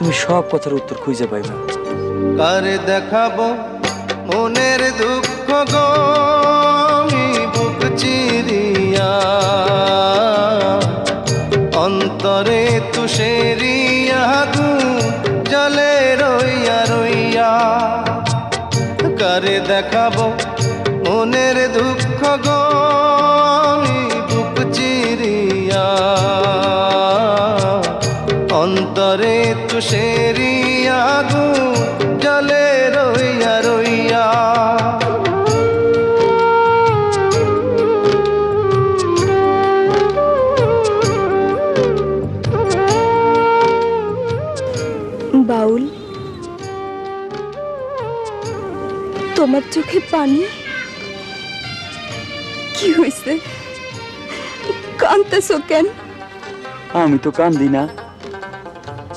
তুমি সব কথার উত্তর খুঁজে পাইবা। কারে দেখাবো মনের দুঃখ গো আমি বুক চিরিয়া, অন্তরে তুষেরিয়া আগুন জলে রইয়া রইয়া। কারে দেখাবো মনের দুঃখ গো আমি বুক চিরিয়া, অন্তরে তুষেরিয়া আগুন জলে রইয়া রইয়া। বাউল, তোমার চোখে পানি? কি হয়েছে? কাঁদতেছো কেন? আমি তো কান্দি না,